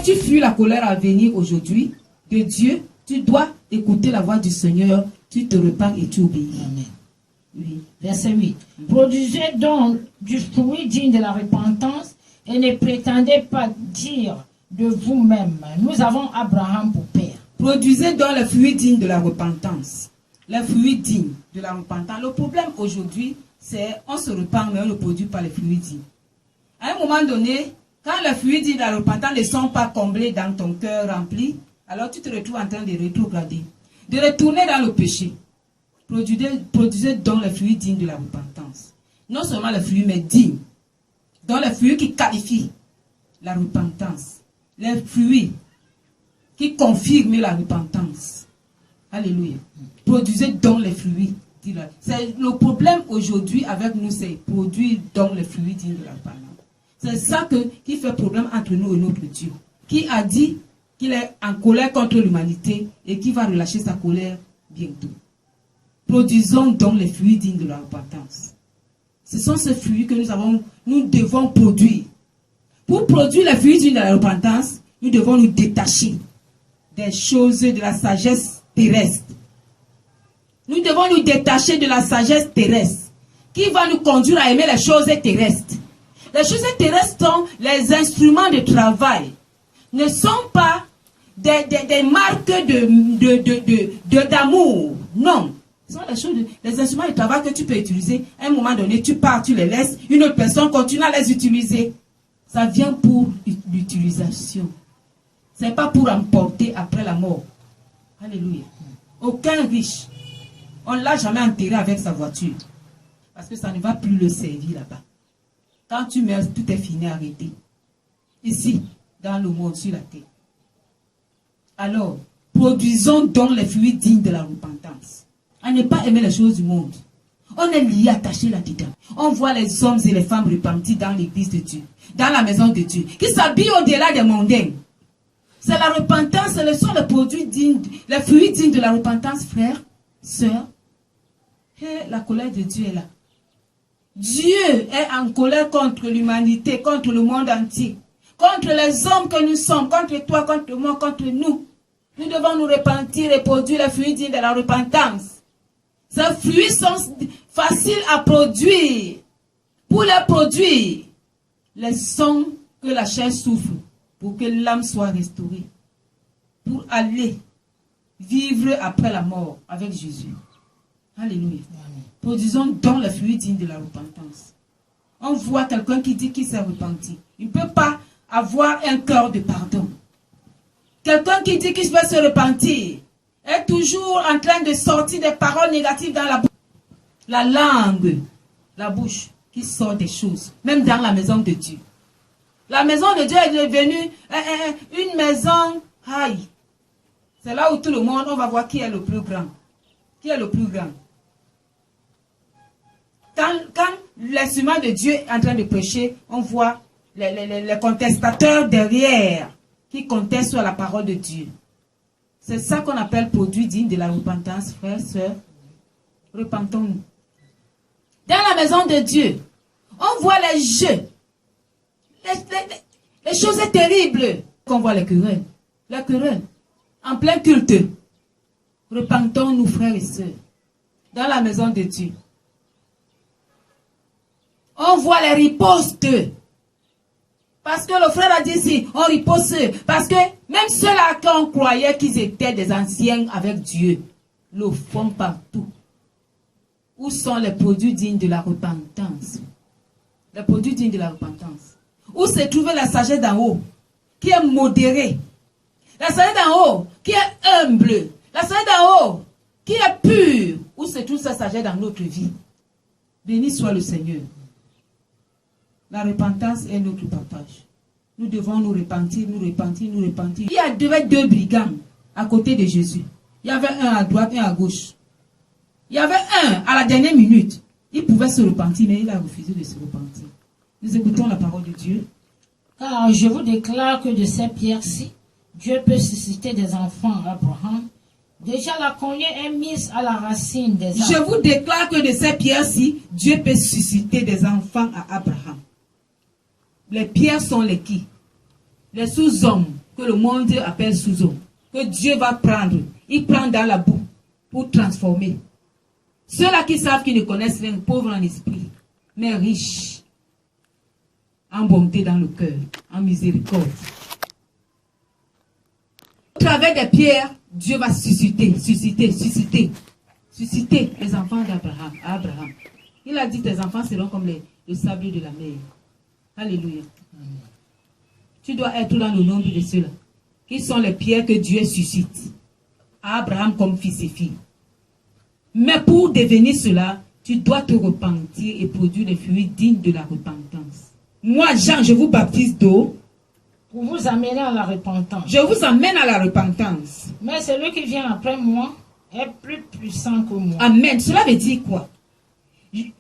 que tu fuis la colère à venir aujourd'hui de Dieu, tu dois écouter la voix du Seigneur, tu te repens et tu obéis. Amen. Oui. Verset 8. Produisez donc du fruit digne de la repentance et ne prétendez pas dire de vous-même, nous avons Abraham pour père. Produisez donc le fruit digne de la repentance. Le fruit digne de la repentance. Le problème aujourd'hui, c'est on se repent, mais on ne produit pas les fruits dignes. À un moment donné, quand les fruits dignes de la repentance ne sont pas comblés dans ton cœur rempli, alors tu te retrouves en train de rétrograder, de retourner dans le péché. Produisez donc les fruits dignes de la repentance. Non seulement les fruits, mais dignes. Donc les fruits qui qualifient la repentance. Les fruits qui confirment la repentance. Alléluia. Produisez donc les fruits. C'est le problème aujourd'hui avec nous, c'est produire donc les fruits dignes de la repentance. C'est ça qui fait problème entre nous et notre Dieu. Qui a dit qu'il est en colère contre l'humanité et qui va relâcher sa colère bientôt. Produisons donc les fruits dignes de la repentance. Ce sont ces fruits que nous devons produire. Pour produire les fruits dignes de la repentance, nous devons nous détacher des choses de la sagesse terrestre. Nous devons nous détacher de la sagesse terrestre qui va nous conduire à aimer les choses terrestres. Les choses terrestres sont les instruments de travail. Ne sont pas des marques d'amour. Non. Ce sont les instruments de travail que tu peux utiliser. À un moment donné, tu pars, tu les laisses. Une autre personne continue à les utiliser. Ça vient pour l'utilisation. Ce n'est pas pour emporter après la mort. Alléluia. Aucun riche, on ne l'a jamais enterré avec sa voiture. Parce que ça ne va plus le servir là-bas. Quand tu meurs, tout est fini, arrêté. Ici, dans le monde, sur la terre. Alors, produisons donc les fruits dignes de la repentance. À ne pas aimer les choses du monde. On est lié, attaché là-dedans. On voit les hommes et les femmes repentis dans l'église de Dieu, dans la maison de Dieu, qui s'habillent au-delà des mondains. C'est la repentance, ce sont les produits dignes, les fruits dignes de la repentance, frères, sœurs. Et la colère de Dieu est là. Dieu est en colère contre l'humanité, contre le monde entier, contre les hommes que nous sommes, contre toi, contre moi, contre nous. Nous devons nous repentir et produire les fruits dignes de la repentance. Ces fruits sont faciles à produire. Pour les produire, les sons que la chair souffre, pour que l'âme soit restaurée, pour aller vivre après la mort avec Jésus. Alléluia. Produisons donc les fruits dignes de la repentance. On voit quelqu'un qui dit qu'il s'est repenti. Il ne peut pas avoir un cœur de pardon. Quelqu'un qui dit qu'il va se repentir est toujours en train de sortir des paroles négatives dans la bouche. La langue, la bouche qui sort des choses, même dans la maison de Dieu. La maison de Dieu est devenue une maison, aïe. C'est là où tout le monde, on va voir qui est le plus grand. Qui est le plus grand. Quand l'instrument de Dieu est en train de prêcher, on voit les contestateurs derrière qui contestent sur la parole de Dieu. C'est ça qu'on appelle produit digne de la repentance, frères, sœurs. Repentons-nous. Dans la maison de Dieu, on voit les jeux, les choses terribles. On voit les querelles, en plein culte. Repentons-nous, frères et sœurs, dans la maison de Dieu. On voit les ripostes. Parce que le frère a dit ici, on riposte. Parce que même ceux-là qu'on croyait qu'ils étaient des anciens avec Dieu, le font partout. Où sont les produits dignes de la repentance? Les produits dignes de la repentance. Où se trouve la sagesse d'en haut, qui est modérée? La sagesse d'en haut, qui est humble? La sagesse d'en haut, qui est pure? Où se trouve sa sagesse dans notre vie? Béni soit le Seigneur. La repentance est notre partage. Nous devons nous repentir, nous repentir, nous repentir. Il y avait deux brigands à côté de Jésus. Il y avait un à droite et un à gauche. Il y avait un à la dernière minute. Il pouvait se repentir, mais il a refusé de se repentir. Nous écoutons la parole de Dieu. Car je vous déclare que de ces pierres-ci, Dieu peut susciter des enfants à Abraham. Déjà la cognée est mise à la racine des arbres. Je vous déclare que de ces pierres-ci, Dieu peut susciter des enfants à Abraham. Les pierres sont les qui? Les sous-hommes que le monde appelle sous-eau, que Dieu va prendre. Il prend dans la boue pour transformer. Ceux-là qui savent qu'ils ne connaissent rien, pauvres en esprit, mais riches en bonté dans le cœur, en miséricorde. Au travers des pierres, Dieu va susciter les enfants d'Abraham. Il a dit, tes enfants seront comme le sable de la mer. Alléluia. Tu dois être dans le nombre de ceux-là, qui sont les pierres que Dieu suscite à Abraham comme fils et fille. Mais pour devenir cela, tu dois te repentir et produire les fruits dignes de la repentance. Moi, Jean, je vous baptise d'eau. Pour vous amener à la repentance. Je vous amène à la repentance. Mais celui qui vient après moi est plus puissant que moi. Amen. Cela veut dire quoi?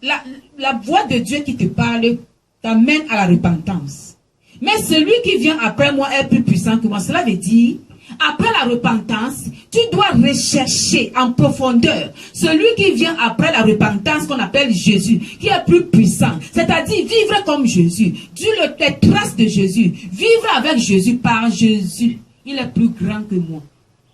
La voix de Dieu qui te parle t'amène à la repentance. Mais celui qui vient après moi est plus puissant que moi. Cela veut dire, après la repentance, tu dois rechercher en profondeur celui qui vient après la repentance qu'on appelle Jésus, qui est plus puissant. C'est-à-dire vivre comme Jésus, les traces de Jésus, vivre avec Jésus par Jésus. Il est plus grand que moi.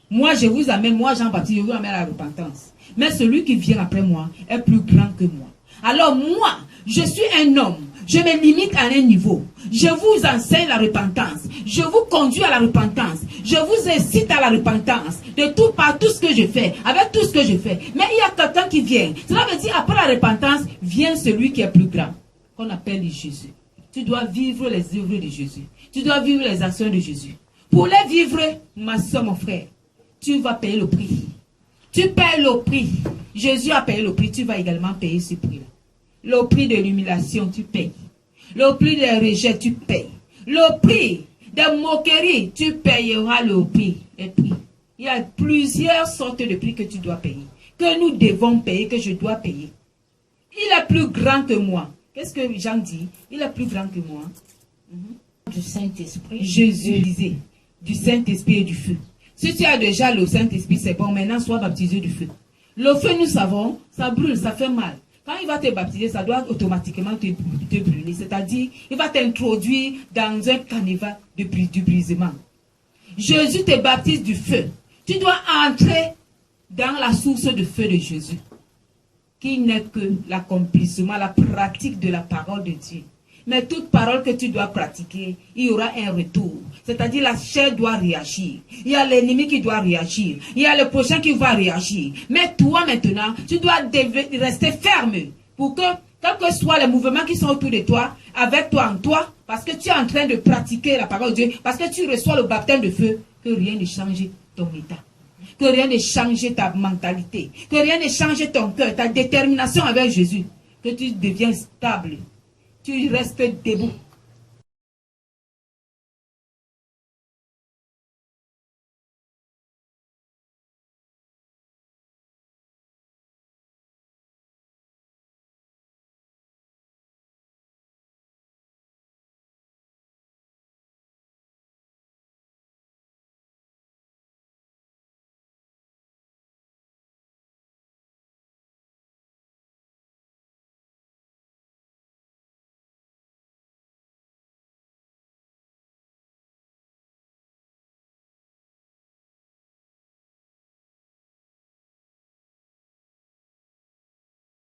Moi, je vous amène, moi Jean-Baptiste, je vous amène à la repentance. Mais celui qui vient après moi est plus grand que moi. Alors moi, je suis un homme. Je me limite à un niveau. Je vous enseigne la repentance. Je vous conduis à la repentance. Je vous incite à la repentance. De tout par tout ce que je fais. Avec tout ce que je fais. Mais il y a quelqu'un qui vient. Cela veut dire après la repentance, vient celui qui est plus grand. Qu'on appelle Jésus. Tu dois vivre les œuvres de Jésus. Tu dois vivre les actions de Jésus. Pour les vivre, ma soeur, mon frère, tu vas payer le prix. Tu payes le prix. Jésus a payé le prix. Tu vas également payer ce prix-là. Le prix de l'humiliation, tu payes. Le prix des rejets, tu payes. Le prix des moqueries, tu payeras le prix. Les prix. Il y a plusieurs sortes de prix que tu dois payer. Que nous devons payer, que je dois payer. Il est plus grand que moi. Qu'est-ce que Jean dit? Il est plus grand que moi. Du Saint-Esprit. Jésus disait, du Saint-Esprit et du feu. Si tu as déjà le Saint-Esprit, c'est bon. Maintenant, sois baptisé du feu. Le feu, nous savons, ça brûle, ça fait mal. Quand il va te baptiser, ça doit automatiquement te brûler. C'est-à-dire, il va t'introduire dans un carnaval du brisement. Jésus te baptise du feu. Tu dois entrer dans la source de feu de Jésus, qui n'est que l'accomplissement, la pratique de la parole de Dieu. Mais toute parole que tu dois pratiquer, il y aura un retour. C'est-à-dire la chair doit réagir. Il y a l'ennemi qui doit réagir. Il y a le prochain qui va réagir. Mais toi maintenant, tu dois rester ferme pour que, quels que soient les mouvements qui sont autour de toi, avec toi en toi, parce que tu es en train de pratiquer la parole de Dieu, parce que tu reçois le baptême de feu, que rien ne change ton état. Que rien ne change ta mentalité. Que rien ne change ton cœur, ta détermination avec Jésus. Que tu deviens stable. Tu restes debout.